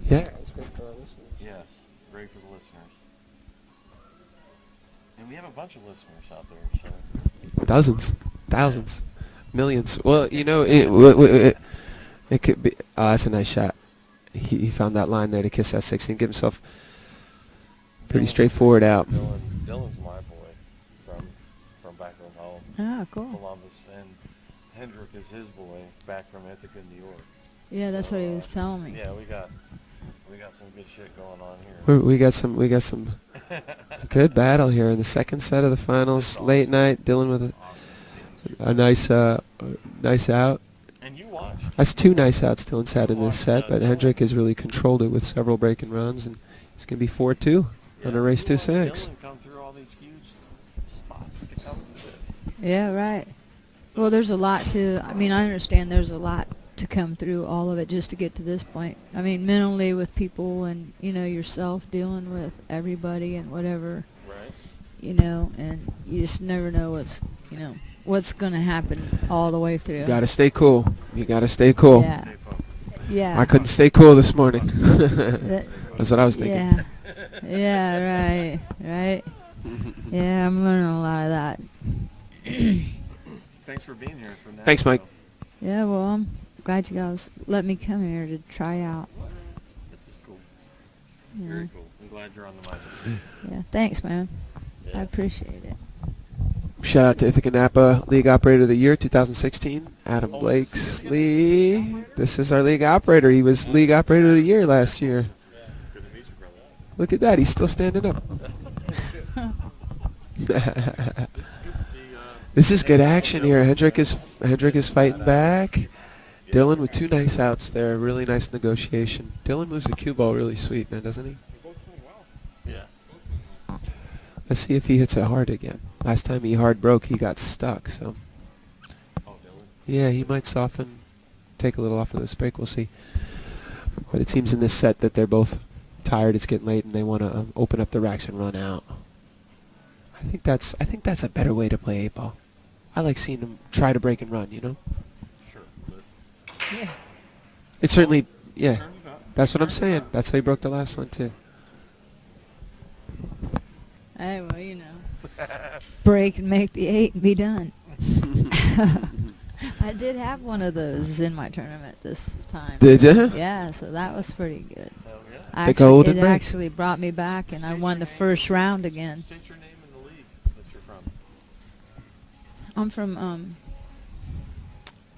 yeah, it's great for our listeners. Yes, great for the listeners. And we have a bunch of listeners out there, so Dozens, thousands, millions. Well, it could be. Oh, that's a nice shot. He found that line there to kiss that 16, get himself pretty Dylan- straightforward out. Dylan's my boy from back home, Ah, cool. Columbus, and Hendrick is his boy back from Ithaca, New York. Yeah, that's what he was telling me. Yeah, we got some good shit going on here. We got some good battle here in the second set of the finals. Late night, Dylan with a nice out. And you watched. That's 2 nice outs Dylan's had in this set, but Dylan. Hendrick has really controlled it with several breaking runs, and it's going to be 4-2 on a race you watched 2-6. Dylan come through all these huge spots to come to this. Yeah, right. Well, there's a lot to. I mean, I understand there's a lot to come through all of it just to get to this point. I mean, mentally with people and yourself dealing with everybody and whatever, Right. and you just never know what's going to happen all the way through. Got to stay cool. You got to stay cool. Yeah. Stay focused. Yeah. I couldn't stay cool this morning. That- That's what I was thinking. Yeah. Yeah, right. Yeah, I'm learning a lot of that. Thanks for being here. For now. Thanks, Mike. Yeah, well, I'm glad you guys let me come here to try out. This is cool. you Very know. cool. I'm glad you're on the mic. Yeah, thanks, man. I Yeah. appreciate it. Shout out to Ithaca NAPA League Operator of the Year 2016, Adam Oh, Blakesley. This is our league operator. He was League Operator of the Year last year. Good to meet you, brother. Look at that. He's still standing up. It's good to see. This is good action here. Hendrick is fighting back. Dylan with 2 nice outs there. Really nice negotiation. Dylan moves the cue ball really sweet, man, doesn't he? Yeah. Let's see if he hits it hard again. Last time he hard broke, he got stuck. So Oh, Dylan. yeah, he might soften, take a little off of this break. We'll see. But it seems in this set that they're both tired. It's getting late, and they want to open up the racks and run out. I think that's a better way to play 8-ball. I like seeing them try to break and run. You know. Sure. But Yeah. It's certainly, yeah. turn it up. That's what I'm saying. That's how he broke the last one too. Hey, well, you know, break and make the 8 and be done. I did have one of those in my tournament this time. Did ya? Yeah, so that was pretty good. Hell yeah. golden It break. actually brought me back, and I won the first round again. State your name in the league that you're from. I'm from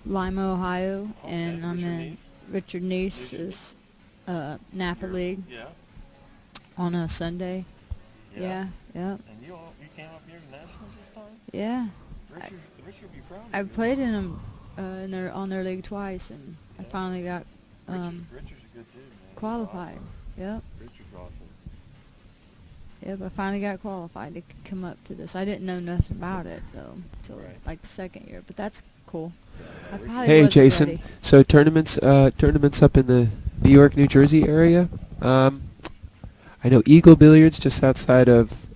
Lima, Ohio, and Okay, I'm Richard in Neese? Richard Neese's NAPA League Yeah. on a Sunday. Yeah, yeah, And you came up here to nationals this time? yeah. Richard would be proud of I you. played in them on their league twice, and I finally got Richard's a good dude, man. He's qualified. awesome. Yep, Richard's awesome. yep. I finally got qualified to come up to this. I didn't know nothing about it though until Right. like the second year, but that's cool. I Richard- probably Hey, wasn't Jason. ready. So tournaments up in the New York, New Jersey area. I know Eagle Billiards just outside of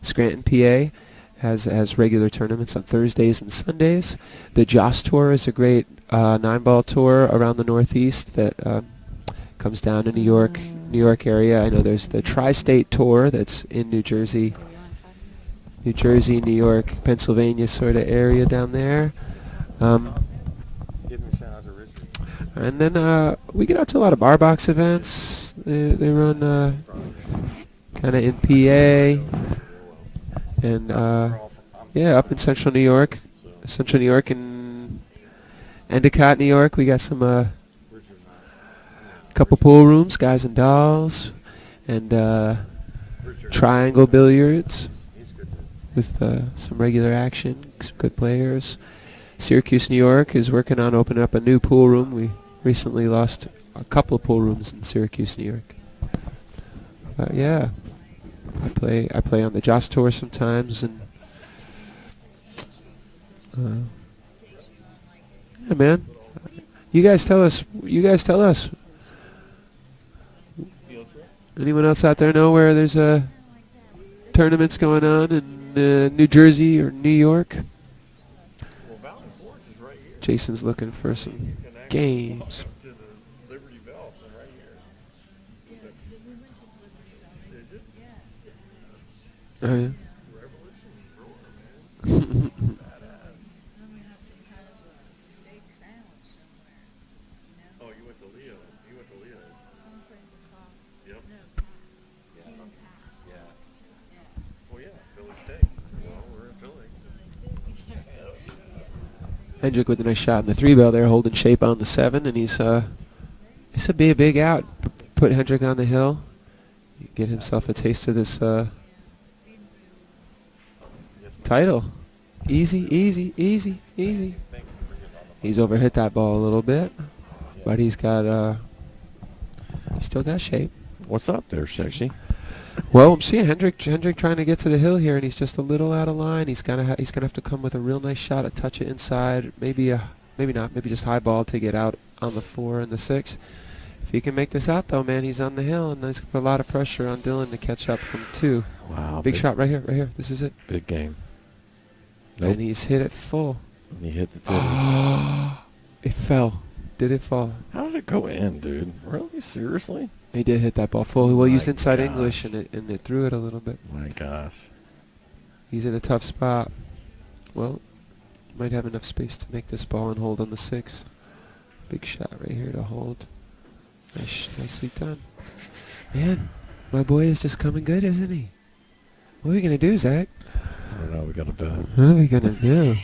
Scranton, PA, has regular tournaments on Thursdays and Sundays. The Joss Tour is a great 9-ball tour around the Northeast that comes down to New York area. I know there's the Tri-State Tour that's in New Jersey, New York, Pennsylvania sort of area down there. Give him a shout out to Richard. And then we get out to a lot of bar box events. They run kind of in PA and yeah, up in Central New York, and Endicott, New York. We got some couple pool rooms, guys and dolls, and triangle billiards with some regular action, some good players. Syracuse, New York is working on opening up a new pool room. We recently lost a couple of pool rooms in Syracuse, New York. Yeah, I play on the Joss Tour sometimes, and yeah, man. You guys tell us. Anyone else out there know where there's tournaments going on in New Jersey or New York? Well, Valley Forge is right here. Jason's looking for some You can actually games. walk up to the Liberty Bell from right here. Did you? Oh yeah. Revolution Brewer, man. Badass. Oh, you went to Leo. You went to Leo's. Yep. Yeah. Yeah. Well, yeah, Philly steak. Well, we're in Philly. Hendrick with a nice shot in the 3-bell there, holding shape on the 7, and this would be a big out. Put Hendrick on the hill, get himself a taste of this title. Easy. Thank you for getting on the He's overhit that ball a little bit, but he's still got shape. What's up there, sexy? Well, I'm seeing Hendrick trying to get to the hill here, and he's just a little out of line. He's gonna have to come with a real nice shot, a touch it inside, maybe not, maybe just high ball to get out on the 4 and the 6. If he can make this out, though, man, he's on the hill, and there's a lot of pressure on Dylan to catch up from 2. Wow. Big shot right here. This is it. Big game. Nope. And he's hit it full. He hit the titties. It fell. Did it fall? How did it go in, dude? Really? Seriously? He did hit that ball full. Well, he used My inside gosh. English, and it threw it a little bit. My gosh. He's in a tough spot. Well, might have enough space to make this ball and hold on the 6. Big shot right here to hold. Nicely done. Man, my boy is just coming good, isn't he? What are we going to do, Zach? I don't know. We got to bet. What are we going to do?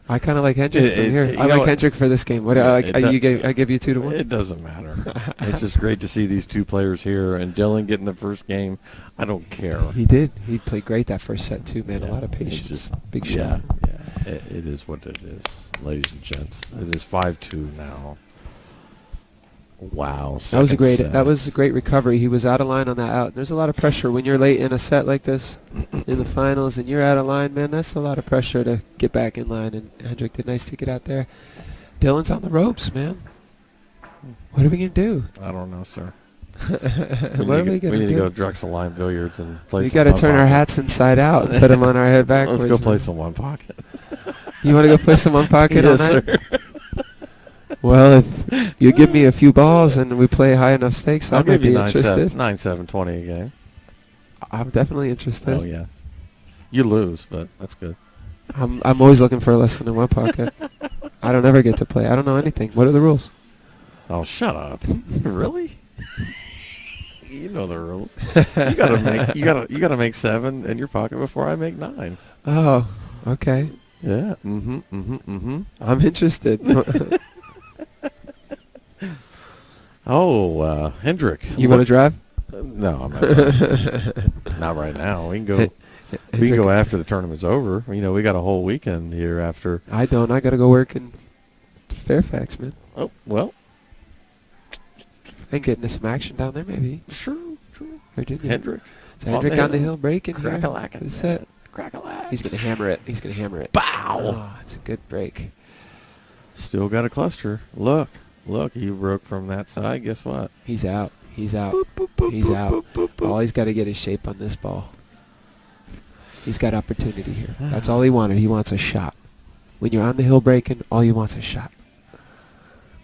I kind of like Hendrick from here. you I know like what? Hendrick for this game. What Yeah, I it does- I give you 2-1. It doesn't matter. It's just great to see these two players here, and Dylan getting the first game. I don't care. He did. He played great that first set too, man. Yeah, A lot of it's patience. just- Big Yeah, shot. yeah. It is what it is, ladies and gents. It is 5-2 now. Wow. That was a second great. set. That was a great recovery. He was out of line on that out. There's a lot of pressure when you're late in a set like this, in the finals, and you're out of line, man. That's a lot of pressure to get back in line. And Hendrick did nice to get out there. Dylan's on the ropes, man. What are we gonna do? I don't know, sir. What are we gonna We need to do? go Drexel Line Billiards and play We some got to one turn our pocket. hats inside out and put them on our head backwards. Let's go play man. some one pocket. You want to go play some one pocket Yes, all night? sir. Well, if you give me a few balls and we play high enough stakes, I I'll might give you be 9-7, interested. 9-7, 20 a game. I'm definitely interested. Oh yeah. You lose, but that's good. I'm always looking for a lesson in one pocket. I don't ever get to play. I don't know anything. What are the rules? Oh, shut up. Really? You know the rules. You gotta make 7 in your pocket before I make 9. Oh, okay. Yeah. I'm interested. Oh, Hendrick. You want to drive? No, I'm not. Not right now. We can go. We can go after the tournament's over. You know, we got a whole weekend here after. I don't. I got to go work in Fairfax, man. Oh well, And get into some action down there, maybe. sure. Virginia. Hendrick. It's Hendrick on the hill breaking here. Crack-a-lackin'. Good set. Crack-a-lack. He's going to hammer it. He's going to hammer it. Bow. Oh, it's a good break. Still got a cluster. Look, he broke from that side. Guess what? He's out. He's out. He's out. All he's got to get is shape on this ball. He's got opportunity here. That's all he wanted. He wants a shot. When you're on the hill breaking, all you want's a shot.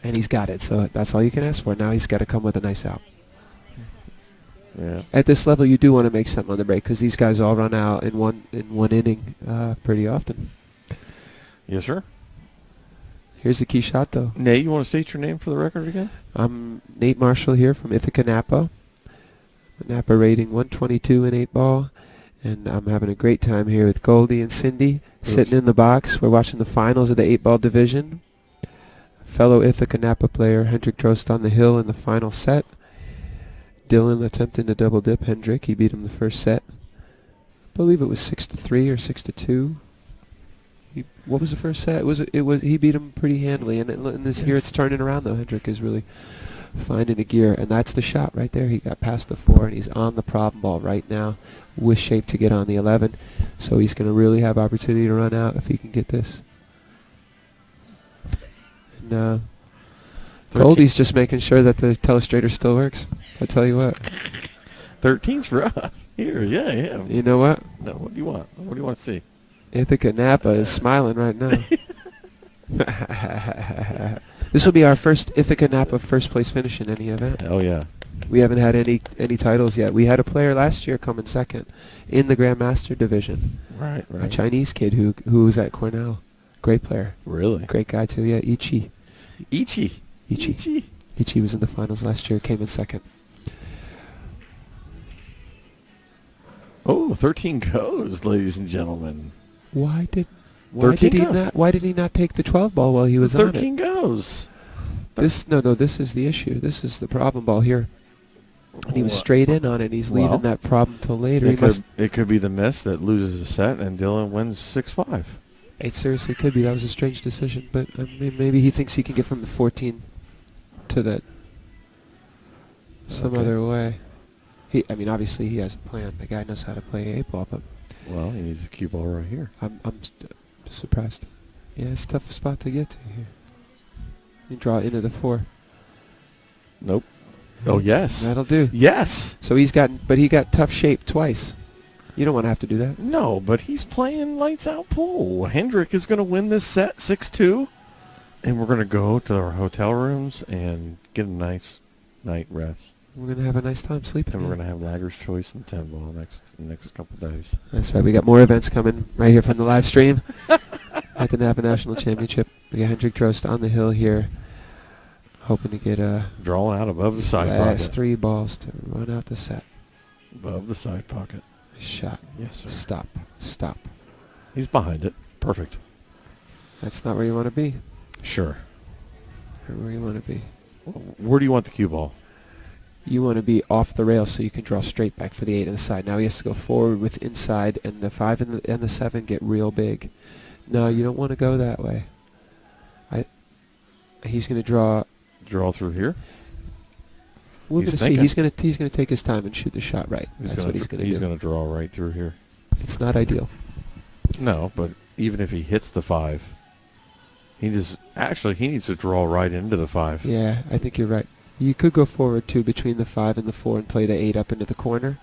And he's got it, so that's all you can ask for. Now he's got to come with a nice out. Yeah. At this level, you do want to make something on the break because these guys all run out in one inning pretty often. Yes, sir. Here's the key shot, though. Nate, you want to state your name for the record again? I'm Nate Marshall here from Ithaca, NAPA. NAPA rating 122 in 8 ball. And I'm having a great time here with Goldie and Cindy sitting in the box. We're watching the finals of the 8 ball division. Fellow Ithaca NAPA player Hendrick Drost on the hill in the final set. Dylan attempting to double dip Hendrick. He beat him the first set. I believe it was 6-3 or 6-2. What was the first set? He beat him pretty handily. And in this here it's turning around though. Hendrick is really finding a gear, and that's the shot right there. He got past the 4 and he's on the problem ball right now with shape to get on the 11. So he's going to really have opportunity to run out if he can get this. And Goldie's just making sure that the telestrator still works. I tell you what. 13's rough. Here, yeah. You know what? No, what do you want? What do you want to see? Ithaca NAPA is smiling right now. This will be our first Ithaca NAPA first place finish in any event. Oh yeah. We haven't had any titles yet. We had a player last year come in second in the Grandmaster division. Right. A Chinese kid who was at Cornell. Great player. Really? Great guy too. Yeah, Ichi. Ichi was in the finals last year. Came in second. Oh, 13 goes, ladies and gentlemen. Why did 13 he goes. not? Why did he not take the 12 ball while he was on it? 13 goes. This is the issue. This is the problem ball here. And he was Well, straight in on it. He's well, leaving that problem till later. It could be the miss that loses a set and Dylan wins 6-5. It seriously could be. That was a strange decision, but I mean, maybe he thinks he can get from the 14 to that some Okay. other way. Obviously he has a plan. The guy knows how to play 8-ball, but Well, he needs a cue ball right here. I'm surprised. Yeah, it's a tough spot to get to here. You draw into the 4. Nope. Oh, yes. That'll do. Yes. So he got tough shape twice. You don't want to have to do that. No, but he's playing lights out pool. Hendrick is going to win this set 6-2, and we're going to go to our hotel rooms and get a nice night rest. We're going to have a nice time sleeping. And we're man. going to have Laggers Choice and 10 ball next couple days. That's right. We got more events coming right here from the live stream at the NAPA National Championship. We got Hendrick Drost on the hill here, hoping to get Drawing out above the side last pocket. 3 balls to run out the set. Above the side pocket. Shot. Yes, sir. Stop. He's behind it. Perfect. That's not where you want to be. Sure. Not where you want to be. Where do you want the cue ball? You want to be off the rail so you can draw straight back for the 8 on the side. Now he has to go forward with inside, and the 5 and the 7 get real big. No, you don't want to go that way. He's going to draw. Draw through here? We're He's going to see. thinking. He's going to take his time and shoot the shot right. That's what he's going to do. He's going to draw right through here. It's not ideal. No, but even if he hits the 5, he needs to draw right into the 5. Yeah, I think you're right. You could go forward too between the 5 and the 4 and play the 8 up into the corner.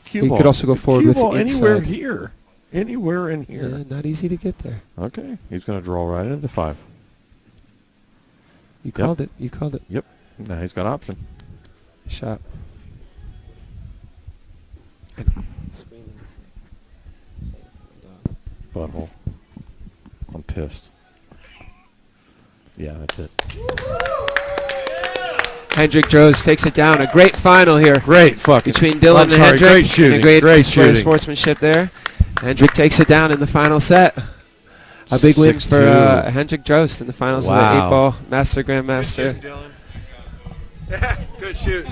Cue You ball. could also go forward Cue with ball anywhere inside. here. Anywhere in here. Yeah, not easy to get there. Okay. He's going to draw right into the 5. You called it. You called it. Yep. Now he's got option. Shot. Butthole. I'm pissed. Yeah, that's it. Hendrick Droz takes it down. A great final here. Great fucking. Between Dylan and Hendrick. Great shooting. And a great display of shooting. sportsmanship there. Hendrick takes it down in the final set. A big win for 6-2. Hendrick Drost in the finals of the Wow. 8-ball Master Grandmaster. Good shoot.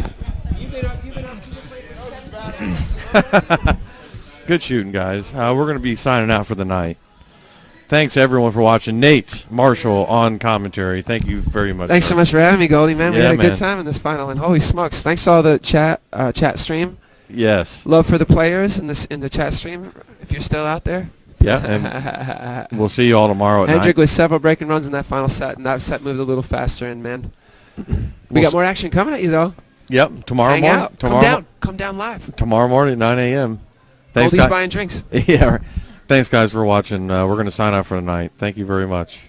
You've been up to the plate for 17 minutes. Good shooting, guys. We're going to be signing out for the night. Thanks, everyone, for watching. Nate Marshall on commentary. Thank you very much. Thanks so much for having me, Goldie, man. We Yeah, had a man. good time in this final, and holy smokes. Thanks to all the chat stream. Yes. Love for the players in the chat stream, if you're still out there. Yeah, and we'll see you all tomorrow at Hendrick night. with several breaking runs in that final set, and that set moved a little faster, and man, we got more action coming at you, though. Yep, tomorrow Hang morning. out. Tomorrow, Come down live. tomorrow morning at 9 a.m. Thanks, Goldie's guys. buying drinks. Yeah. Thanks, guys, for watching. We're going to sign out for the night. Thank you very much.